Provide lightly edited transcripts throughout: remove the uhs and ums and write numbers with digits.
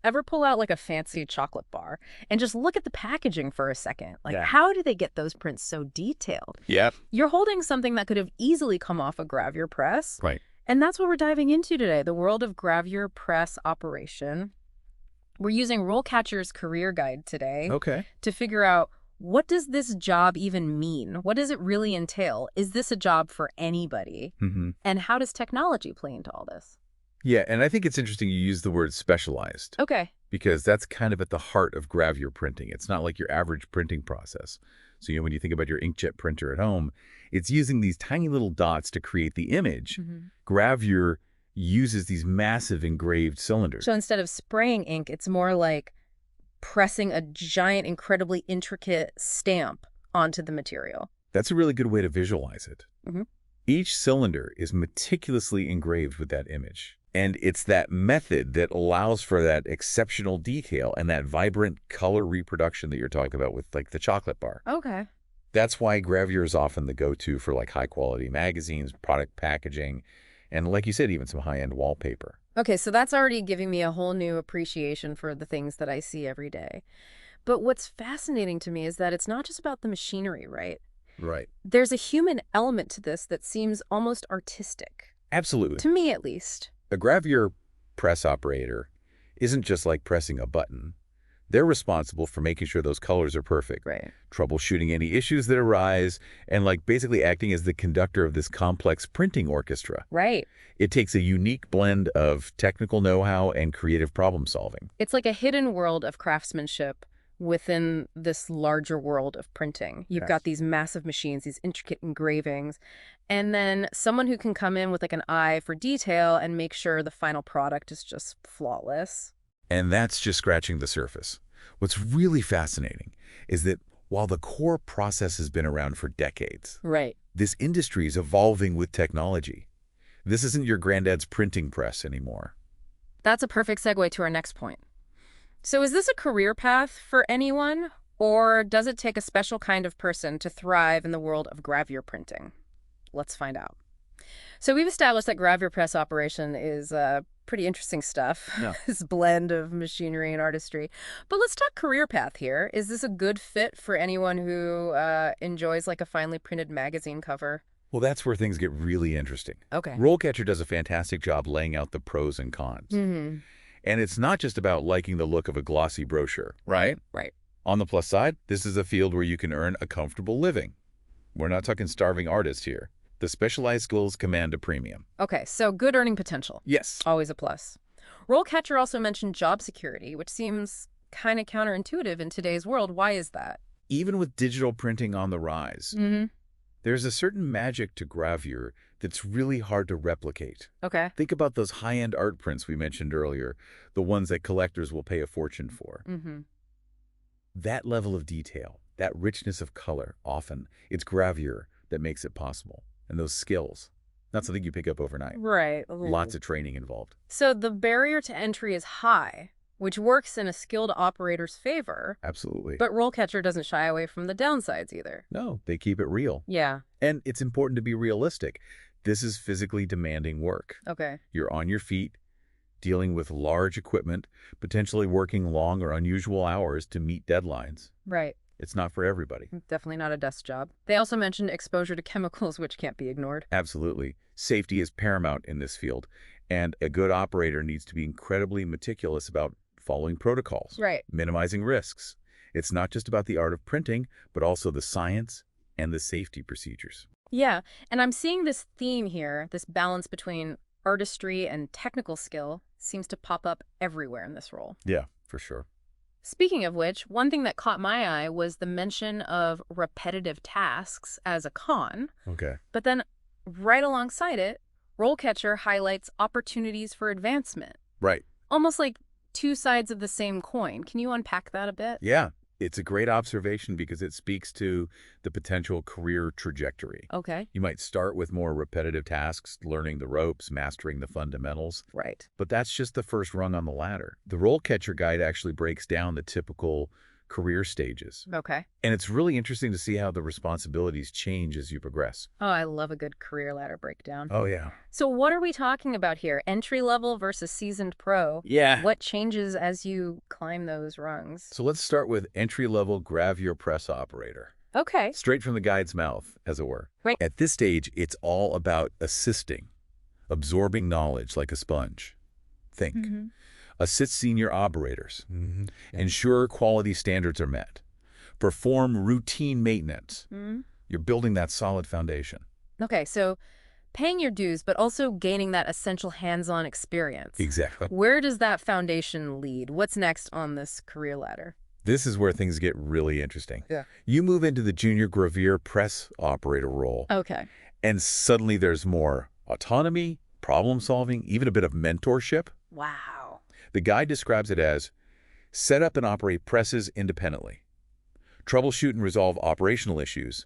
Ever pull out like a fancy chocolate bar and just look at the packaging for a second? Like, Yeah. how do they get those prints so detailed? Yep. You're holding something that could have easily come off a Gravure press. Right. And that's what we're diving into today, the world of Gravure Press Operation. We're using RoleCatcher's career guide today Okay. to figure out, what does this job even mean? What does it really entail? Is this a job for anybody? Mm-hmm. And how does technology play into all this? Yeah, and I think it's interesting you use the word specialized Okay. because that's kind of at the heart of gravure printing. It's not like your average printing process. So, when you think about your inkjet printer at home, it's using these tiny little dots to create the image. Mm-hmm. Gravure uses these massive engraved cylinders. So instead of spraying ink, it's more like pressing a giant, incredibly intricate stamp onto the material. That's a really good way to visualize it. Mm-hmm. Each cylinder is meticulously engraved with that image. And it's that method that allows for that exceptional detail and that vibrant color reproduction that you're talking about with like the chocolate bar. Okay. That's why gravure is often the go-to for like high-quality magazines, product packaging, and like you said, even some high-end wallpaper. Okay, so that's already giving me a whole new appreciation for the things that I see every day. But what's fascinating to me is that it's not just about the machinery, right? Right. There's a human element to this that seems almost artistic. Absolutely. To me, at least. A gravure press operator isn't just like pressing a button. They're responsible for making sure those colors are perfect, Right. troubleshooting any issues that arise, and like basically acting as the conductor of this complex printing orchestra. Right. It takes a unique blend of technical know-how and creative problem solving. It's like a hidden world of craftsmanship within this larger world of printing. You've Yes. got these massive machines, these intricate engravings, and then someone who can come in with like an eye for detail and make sure the final product is just flawless. And that's just scratching the surface. What's really fascinating is that while the core process has been around for decades, Right. this industry is evolving with technology. This isn't your granddad's printing press anymore. That's a perfect segue to our next point. So is this a career path for anyone, or does it take a special kind of person to thrive in the world of gravure printing? Let's find out. So we've established that Gravure Press Operation is pretty interesting stuff, Yeah. this blend of machinery and artistry. But let's talk career path here. Is this a good fit for anyone who enjoys like a finely printed magazine cover? Well, that's where things get really interesting. Okay. RoleCatcher does a fantastic job laying out the pros and cons. Mm-hmm. And it's not just about liking the look of a glossy brochure, right? Right. On the plus side, this is a field where you can earn a comfortable living. We're not talking starving artists here. The specialized skills command a premium. Okay, so good earning potential. Yes. Always a plus. RoleCatcher also mentioned job security, which seems kind of counterintuitive in today's world. Why is that? Even with digital printing on the rise, Mm-hmm. there's a certain magic to gravure that's really hard to replicate. Okay. Think about those high-end art prints we mentioned earlier, the ones that collectors will pay a fortune for. Mm-hmm. That level of detail, that richness of color, often, it's gravure that makes it possible. And those skills, not something you pick up overnight. Right. Lots of training involved. So the barrier to entry is high, which works in a skilled operator's favor. Absolutely. But RoleCatcher doesn't shy away from the downsides either. No, they keep it real. Yeah. And it's important to be realistic. This is physically demanding work. Okay. You're on your feet, dealing with large equipment, potentially working long or unusual hours to meet deadlines. Right. It's not for everybody. Definitely not a desk job. They also mentioned exposure to chemicals, which can't be ignored. Absolutely. Safety is paramount in this field, and a good operator needs to be incredibly meticulous about following protocols, Right. minimizing risks. It's not just about the art of printing, but also the science and the safety procedures. Yeah. And I'm seeing this theme here, this balance between artistry and technical skill seems to pop up everywhere in this role. Yeah, for sure. Speaking of which, one thing that caught my eye was the mention of repetitive tasks as a con, Okay. but then right alongside it, RoleCatcher highlights opportunities for advancement, Right. almost like two sides of the same coin. Can you unpack that a bit? Yeah, it's a great observation because it speaks to the potential career trajectory. Okay. You might start with more repetitive tasks, learning the ropes, mastering the fundamentals, Right. but that's just the first rung on the ladder. The RoleCatcher guide actually breaks down the typical career stages. Okay. And it's really interesting to see how the responsibilities change as you progress. Oh, I love a good career ladder breakdown. Oh, yeah. So what are we talking about here? Entry level versus seasoned pro? Yeah. What changes as you climb those rungs? So let's start with entry-level Gravure Press Operator. Okay. Straight from the guide's mouth, as it were. Right. At this stage, it's all about assisting, absorbing knowledge like a sponge. Think. Assist senior operators. Ensure quality standards are met. Perform routine maintenance. You're building that solid foundation. Okay, so paying your dues, but also gaining that essential hands-on experience. Exactly. Where does that foundation lead? What's next on this career ladder? This is where things get really interesting. Yeah. You move into the junior Gravure Press Operator role, Okay. and suddenly there's more autonomy, problem-solving, even a bit of mentorship. Wow. The guide describes it as set up and operate presses independently, troubleshoot and resolve operational issues,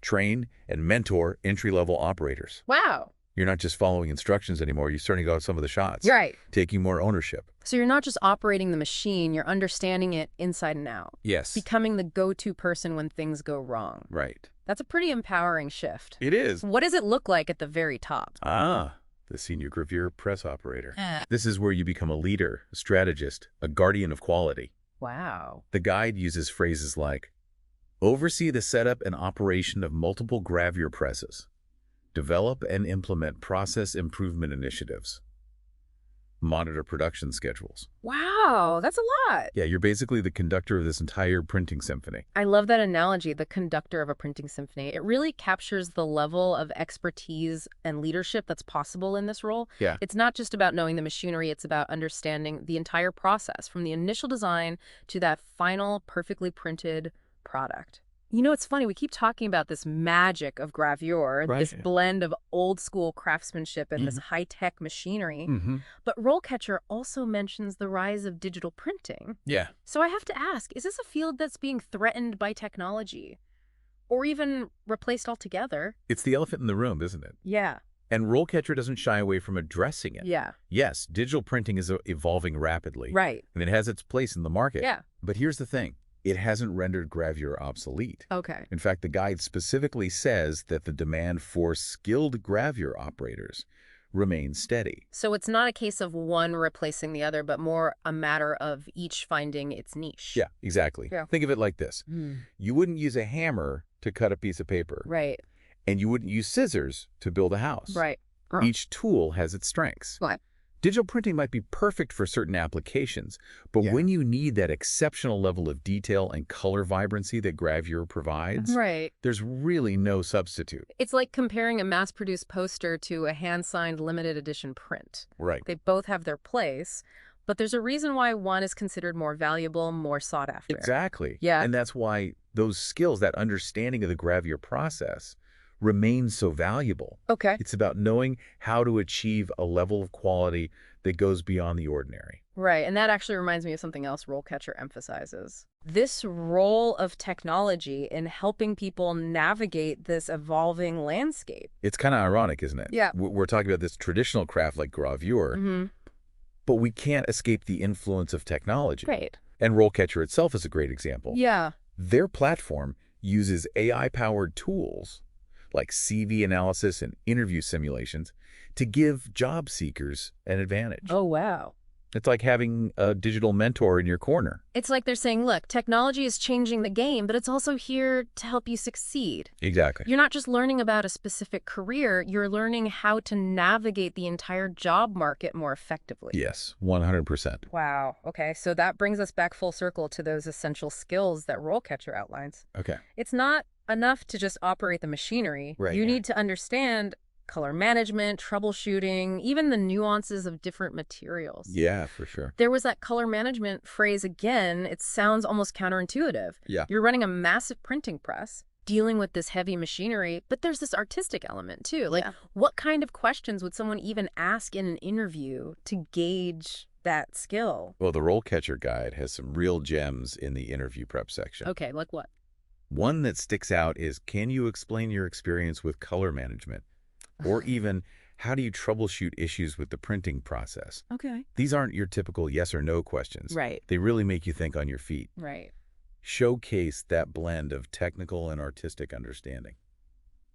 train and mentor entry-level operators. Wow. You're not just following instructions anymore. You're starting to go out some of the shots. Right. Taking more ownership. So you're not just operating the machine, you're understanding it inside and out. Yes. Becoming the go-to person when things go wrong. Right. That's a pretty empowering shift. It is. What does it look like at the very top? The senior Gravure Press Operator. This is where you become a leader, a strategist, a guardian of quality. Wow. The guide uses phrases like, oversee the setup and operation of multiple Gravure presses. Develop and implement process improvement initiatives. Monitor production schedules. Wow, that's a lot. Yeah, you're basically the conductor of this entire printing symphony. I love that analogy, the conductor of a printing symphony. It really captures the level of expertise and leadership that's possible in this role. Yeah. It's not just about knowing the machinery, it's about understanding the entire process, from the initial design to that final perfectly printed product. You know, it's funny, we keep talking about this magic of gravure, Right. this blend of old school craftsmanship and this high-tech machinery. But RoleCatcher also mentions the rise of digital printing. Yeah. So I have to ask, is this a field that's being threatened by technology? Or even replaced altogether? It's the elephant in the room, isn't it? Yeah. And RoleCatcher doesn't shy away from addressing it. Yeah. Yes, digital printing is evolving rapidly. Right. And it has its place in the market. Yeah. But here's the thing. It hasn't rendered gravure obsolete. Okay. In fact, the guide specifically says that the demand for skilled gravure operators remains steady. So it's not a case of one replacing the other, but more a matter of each finding its niche. Yeah, exactly. Yeah. Think of it like this. You wouldn't use a hammer to cut a piece of paper. Right. And you wouldn't use scissors to build a house. Right. Each tool has its strengths. Right. Digital printing might be perfect for certain applications, but when you need that exceptional level of detail and color vibrancy that gravure provides, Right. there's really no substitute. It's like comparing a mass-produced poster to a hand-signed limited edition print. Right. They both have their place, but there's a reason why one is considered more valuable, more sought after. Exactly. Yeah. And that's why those skills, that understanding of the gravure process, remains so valuable. Okay. It's about knowing how to achieve a level of quality that goes beyond the ordinary. Right, and that actually reminds me of something else RoleCatcher emphasizes. This role of technology in helping people navigate this evolving landscape. It's kind of ironic, isn't it? Yeah. We're talking about this traditional craft like gravure, but we can't escape the influence of technology. Great. And RoleCatcher itself is a great example. Yeah. Their platform uses AI-powered tools like CV analysis and interview simulations to give job seekers an advantage. Oh, wow. It's like having a digital mentor in your corner. It's like they're saying, look, technology is changing the game, but it's also here to help you succeed. Exactly. You're not just learning about a specific career, you're learning how to navigate the entire job market more effectively. Yes, 100%. Wow. Okay, so that brings us back full circle to those essential skills that RoleCatcher outlines. Okay. It's not enough to just operate the machinery. Right. You need to understand color management, troubleshooting, even the nuances of different materials. Yeah, for sure. There was that color management phrase again. It sounds almost counterintuitive. Yeah. You're running a massive printing press, dealing with this heavy machinery, but there's this artistic element too. Like, what kind of questions would someone even ask in an interview to gauge that skill? Well, the RoleCatcher guide has some real gems in the interview prep section. Okay, like what? One that sticks out is, can you explain your experience with color management? Or even, how do you troubleshoot issues with the printing process? Okay. These aren't your typical yes or no questions. Right. They really make you think on your feet. Right. showcase that blend of technical and artistic understanding.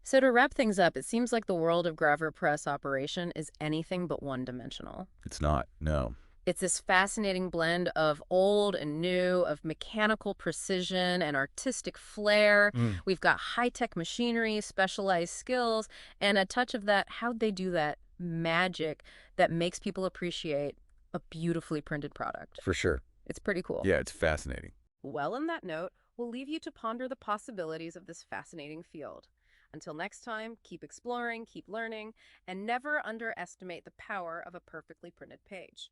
So to wrap things up, it seems like the world of Gravure Press Operation is anything but one-dimensional. It's not, no. It's this fascinating blend of old and new, of mechanical precision and artistic flair. Mm. We've got high-tech machinery, specialized skills, and a touch of that, how'd they do that magic that makes people appreciate a beautifully printed product. For sure. It's pretty cool. Yeah, it's fascinating. Well, on that note, we'll leave you to ponder the possibilities of this fascinating field. Until next time, keep exploring, keep learning, and never underestimate the power of a perfectly printed page.